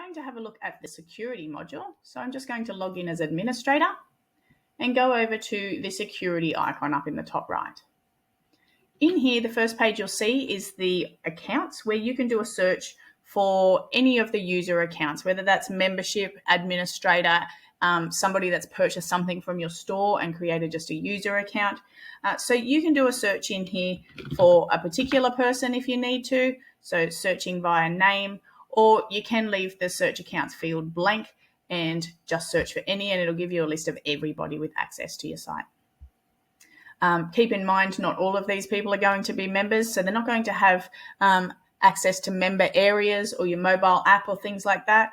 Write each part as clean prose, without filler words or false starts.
going to have a look at the security module. So I'm just going to log in as administrator and go over to the security icon up in the top right. In here, the first page you'll see is the accounts, where you can do a search for any of the user accounts, whether that's membership, administrator, somebody that's purchased something from your store and created just a user account. So you can do a search in here for a particular person if you need to, so searching via name, or you can leave the search accounts field blank and just search for any, and it'll give you a list of everybody with access to your site. Keep in mind, not all of these people are going to be members, so they're not going to have access to member areas or your mobile app or things like that.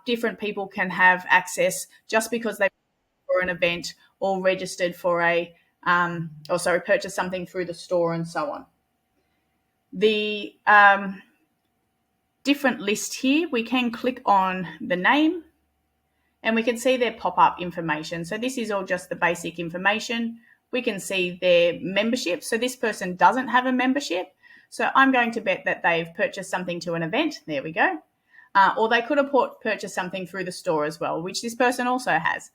Different people can have access just because they for an event or registered for purchased something through the store and so on. The different list here, we can click on the name and we can see their pop-up information. So this is all just the basic information. We can see their membership. So this person doesn't have a membership. So I'm going to bet that they've purchased something to an event. There we go. Or they could have purchased something through the store as well, which this person also has.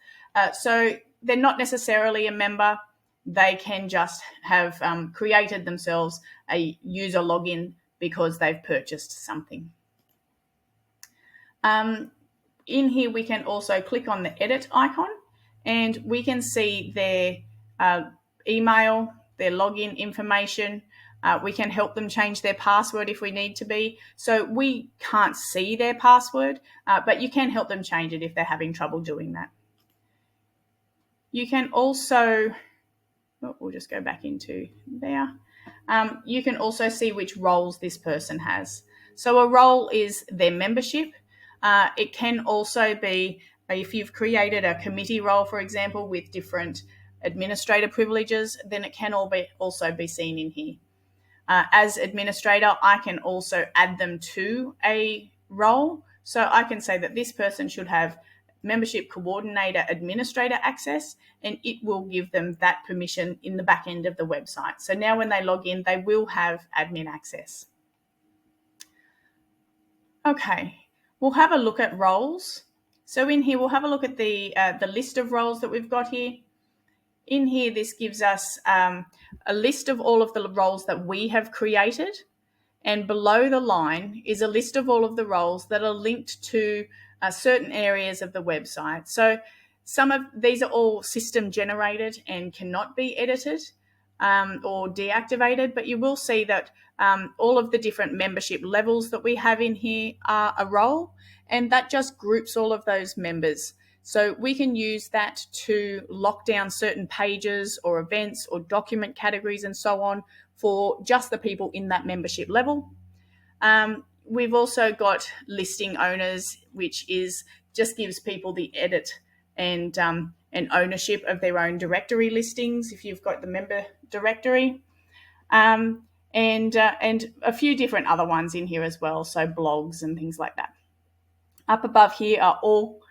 So they're not necessarily a member. They can just have created themselves a user login because they've purchased something. In here, we can also click on the edit icon and we can see their email, their login information. We can help them change their password if we need to be. So we can't see their password, but you can help them change it if they're having trouble doing that. You can also, we'll just go back into there. You can also see which roles this person has. So a role is their membership. It can also be if you've created a committee role, for example, with different administrator privileges, then it can also be seen in here. As administrator, I can also add them to a role. So I can say that this person should have membership coordinator administrator access, and it will give them that permission in the back end of the website. So now when they log in, they will have admin access. Okay, we'll have a look at roles. So in here, we'll have a look at the list of roles that we've got here. In here, this gives us a list of all of the roles that we have created. And below the line is a list of all of the roles that are linked to certain areas of the website. So some of these are all system generated and cannot be edited or deactivated, but you will see that all of the different membership levels that we have in here are a role, and that just groups all of those members. So we can use that to lock down certain pages or events or document categories and so on for just the people in that membership level. We've also got listing owners, which just gives people the edit and ownership of their own directory listings if you've got the member directory. And a few different other ones in here as well, so blogs and things like that. Up above here are all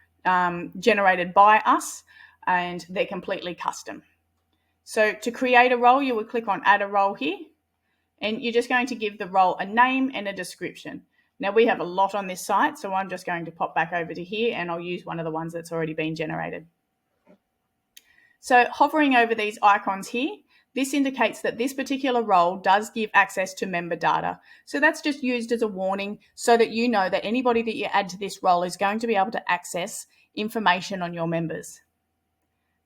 generated by us, and they're completely custom. So to create a role, you would click on add a role here, and you're just going to give the role a name and a description. Now we have a lot on this site, so I'm just going to pop back over to here and I'll use one of the ones that's already been generated. So hovering over these icons here, this indicates that this particular role does give access to member data. So that's just used as a warning so that you know that anybody that you add to this role is going to be able to access information on your members.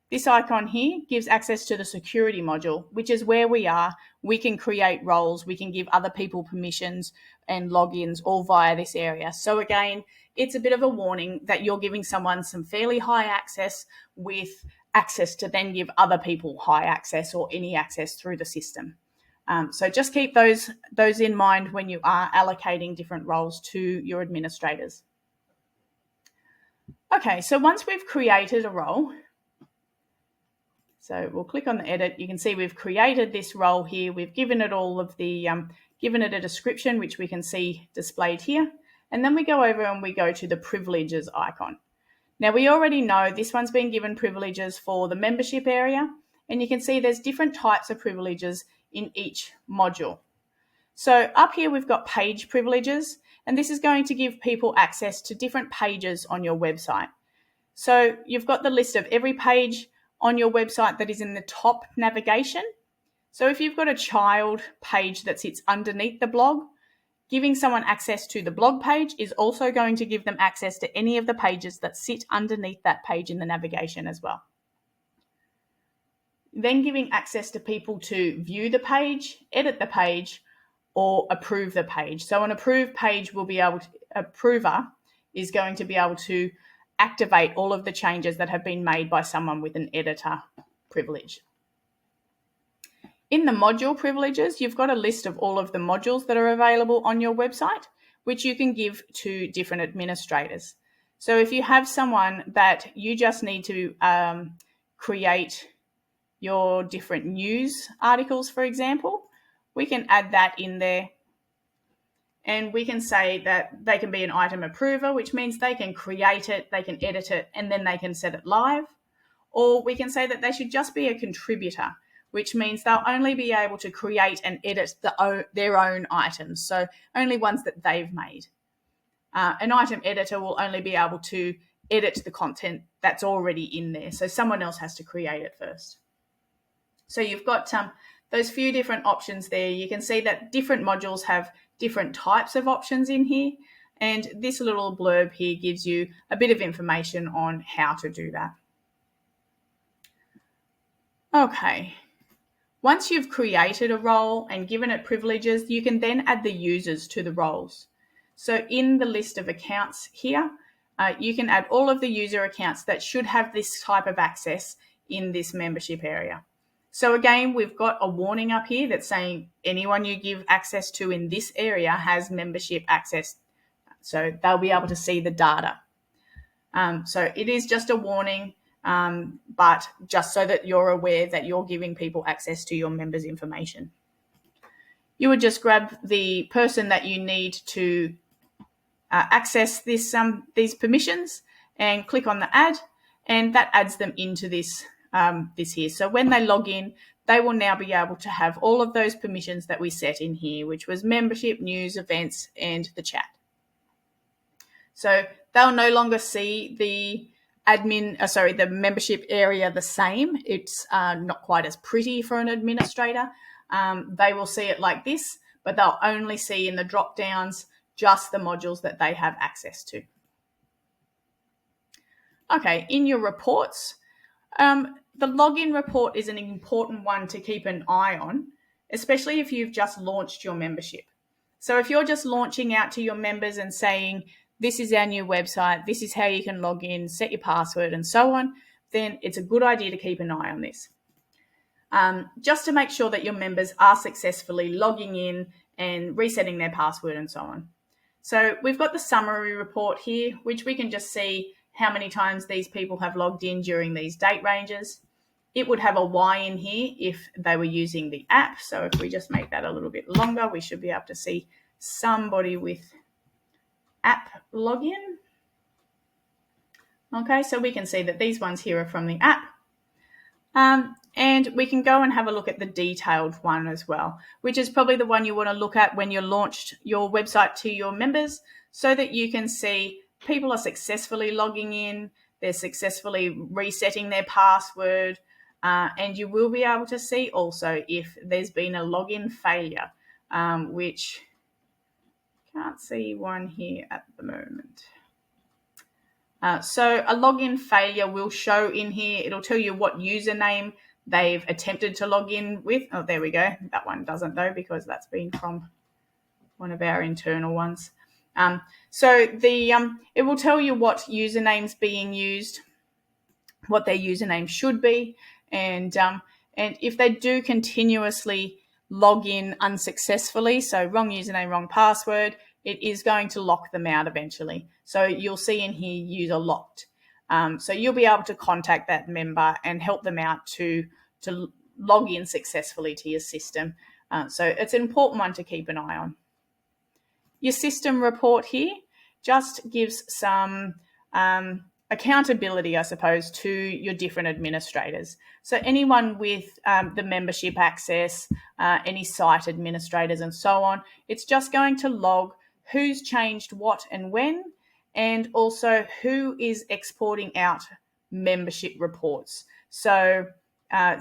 This icon here gives access to the security module, which is where we are. We can create roles, we can give other people permissions and logins all via this area. So again, it's a bit of a warning that you're giving someone some fairly high access with access to then give other people high access or any access through the system. So just keep those in mind when you are allocating different roles to your administrators. Okay, so once we've created a role, so we'll click on the edit. You can see we've created this role here. We've given it all of the, given it a description, which we can see displayed here. And then we go over and we go to the privileges icon. Now we already know this one's been given privileges for the membership area, and you can see there's different types of privileges in each module. So up here we've got page privileges, And this is going to give people access to different pages on your website. So you've got the list of every page on your website that is in the top navigation. So if you've got a child page that sits underneath the blog, giving someone access to the blog page is also going to give them access to any of the pages that sit underneath that page in the navigation as well. Then giving access to people to view the page, edit the page, or approve the page. So an approved page will be able to, approver is going to be able to activate all of the changes that have been made by someone with an editor privilege. In the module privileges, you've got a list of all of the modules that are available on your website, which you can give to different administrators. So if you have someone that you just need to create your different news articles, for example, we can add that in there. And we can say that they can be an item approver, which means they can create it, they can edit it, and then they can set it live. Or we can say that they should just be a contributor, which means they'll only be able to create and edit their own items, so only ones that they've made. An item editor will only be able to edit the content that's already in there, so someone else has to create it first. So you've got those few different options there. You can see that different modules have different types of options in here, and this little blurb here gives you a bit of information on how to do that. Okay. Once you've created a role and given it privileges, you can then add the users to the roles. So in the list of accounts here, you can add all of the user accounts that should have this type of access in this membership area. So again, we've got a warning up here that's saying anyone you give access to in this area has membership access. So they'll be able to see the data. So it is just a warning. But just so that you're aware that you're giving people access to your members' information. You would just grab the person that you need to access these permissions and click on the add, and that adds them into this here. So when they log in, they will now be able to have all of those permissions that we set in here, which was membership, news, events, and the chat. So they'll no longer see the the membership area the same. It's not quite as pretty for an administrator. They will see it like this, but they'll only see in the drop downs just the modules that they have access to. Okay, in your reports, the login report is an important one to keep an eye on, especially if you've just launched your membership. So if you're just launching out to your members and saying, this is our new website, this is how you can log in, set your password and so on, then it's a good idea to keep an eye on this. Just to make sure that your members are successfully logging in and resetting their password and so on. So we've got the summary report here, which we can just see how many times these people have logged in during these date ranges. It would have a Y in here if they were using the app. So if we just make that a little bit longer, we should be able to see somebody with app login. Okay, so we can see that these ones here are from the app. And we can go and have a look at the detailed one as well, which is probably the one you want to look at when you launched your website to your members, so that you can see people are successfully logging in, they're successfully resetting their password, and you will be able to see also if there's been a login failure, which can't see one here at the moment. So a login failure will show in here. It'll tell you what username they've attempted to log in with. Oh, there we go. That one doesn't though, because that's been from one of our internal ones. So it will tell you what username's being used, what their username should be, and if they do continuously log in unsuccessfully, so wrong username, wrong password, it is going to lock them out eventually. So you'll see in here user locked. So you'll be able to contact that member and help them out to log in successfully to your system. So it's an important one to keep an eye on. Your system report here just gives some accountability, I suppose, to your different administrators. So anyone with the membership access, any site administrators and so on, it's just going to log who's changed what and when, and also who is exporting out membership reports. So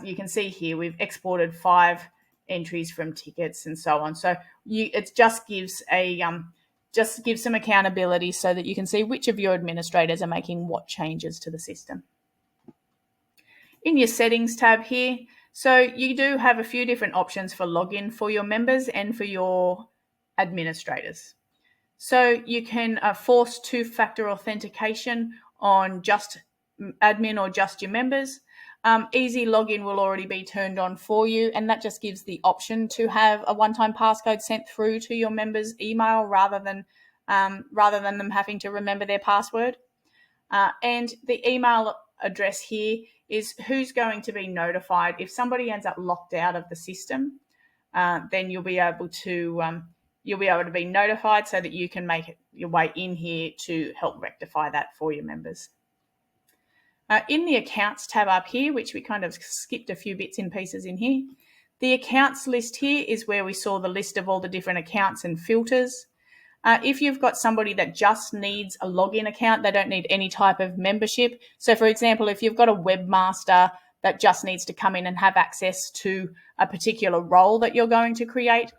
you can see here we've exported 5 entries from tickets and so on. So it just gives some accountability so that you can see which of your administrators are making what changes to the system. In your settings tab here, so you do have a few different options for login for your members and for your administrators. So you can force 2-factor authentication on just admin or just your members. Easy login will already be turned on for you, and that just gives the option to have a one-time passcode sent through to your members' email rather than them having to remember their password. And the email address here is who's going to be notified if somebody ends up locked out of the system. Then you'll be able to be notified so that you can make it your way in here to help rectify that for your members. In the accounts tab up here, which we kind of skipped a few bits and pieces in here, the accounts list here is where we saw the list of all the different accounts and filters. If you've got somebody that just needs a login account, they don't need any type of membership. So for example, if you've got a webmaster that just needs to come in and have access to a particular role that you're going to create,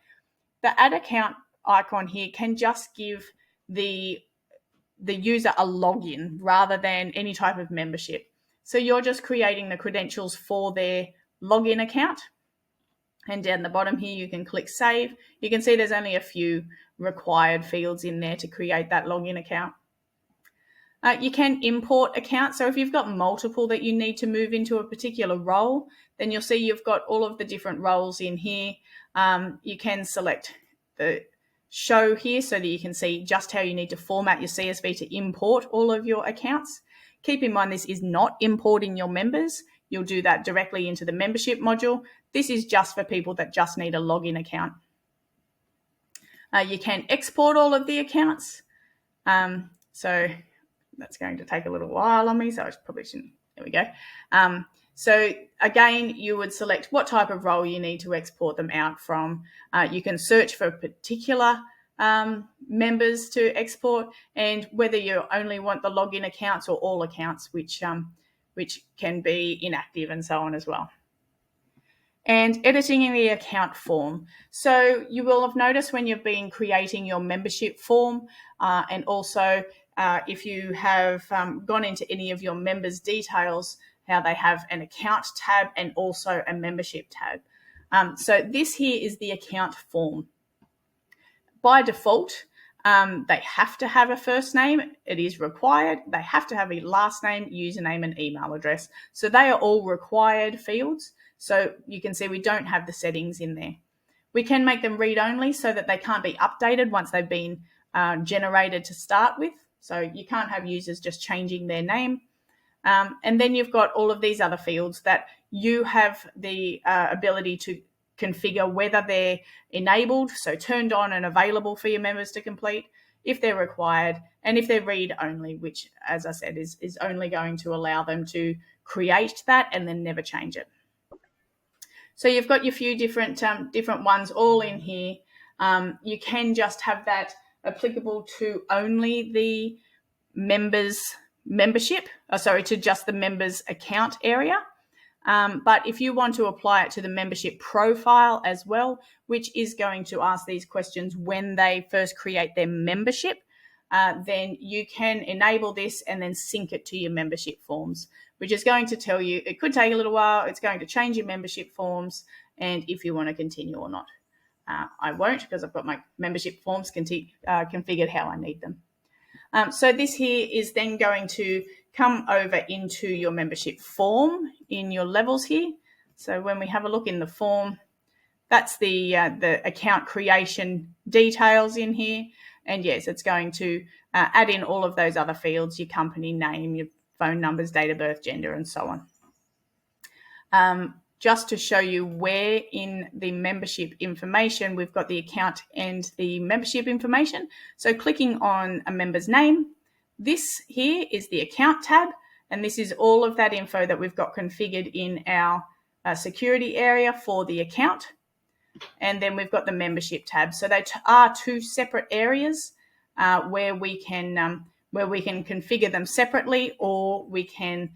the add account icon here can just give the user a login rather than any type of membership. So you're just creating the credentials for their login account. And down the bottom here, you can click save. You can see there's only a few required fields in there to create that login account. You can import accounts. So if you've got multiple that you need to move into a particular role, then you'll see you've got all of the different roles in here. You can select the show here so that you can see just how you need to format your CSV to import all of your accounts. Keep in mind this is not importing your members. You'll do that directly into the membership module. This is just for people that just need a login account. You can export all of the accounts. So that's going to take a little while on me, so I probably shouldn't. There we go. So again, you would select what type of role you need to export them out from. You can search for particular members to export, and whether you only want the login accounts or all accounts, which can be inactive and so on as well. And editing in the account form. So you will have noticed when you've been creating your membership form, and also if you have gone into any of your members' details, how they have an account tab and also a membership tab. So this here is the account form. By default, they have to have a first name. It is required. They have to have a last name, username, and email address. So they are all required fields. So you can see we don't have the settings in there. We can make them read-only so that they can't be updated once they've been generated to start with. So you can't have users just changing their name. And then you've got all of these other fields that you have the ability to configure whether they're enabled, so turned on and available for your members to complete, if they're required, and if they're read-only, which, as I said, is only going to allow them to create that and then never change it. So you've got your few different ones all in here. You can just have that applicable to only the to just the members account area. But if you want to apply it to the membership profile as well, which is going to ask these questions when they first create their membership, then you can enable this and then sync it to your membership forms, which is going to tell you it could take a little while. It's going to change your membership forms and if you want to continue or not. I won't, because I've got my membership forms configured how I need them. So this here is then going to come over into your membership form in your levels here. So when we have a look in the form, that's the account creation details in here. And yes, it's going to add in all of those other fields, your company name, your phone numbers, date of birth, gender, and so on. Just to show you where in the membership information, we've got the account and the membership information. So clicking on a member's name, this here is the account tab, and this is all of that info that we've got configured in our security area for the account. and then we've got the membership tab. So they are two separate areas where we can configure them separately, or we can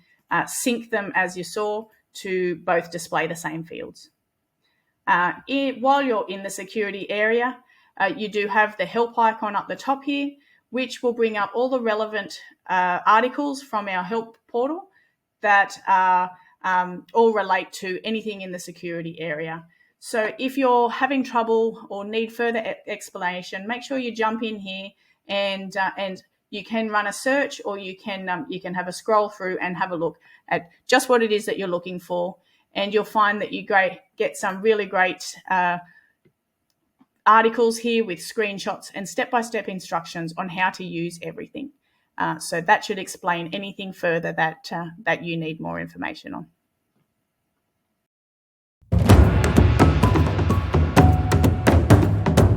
sync them, as you saw, to both display the same fields. While you're in the security area, you do have the help icon up the top here, which will bring up all the relevant articles from our help portal that all relate to anything in the security area. So if you're having trouble or need further explanation, make sure you jump in here and you can run a search, or you can have a scroll through and have a look at just what it is that you're looking for. And you'll find that you get some really great articles here with screenshots and step-by-step instructions on how to use everything. So that should explain anything further that you need more information on.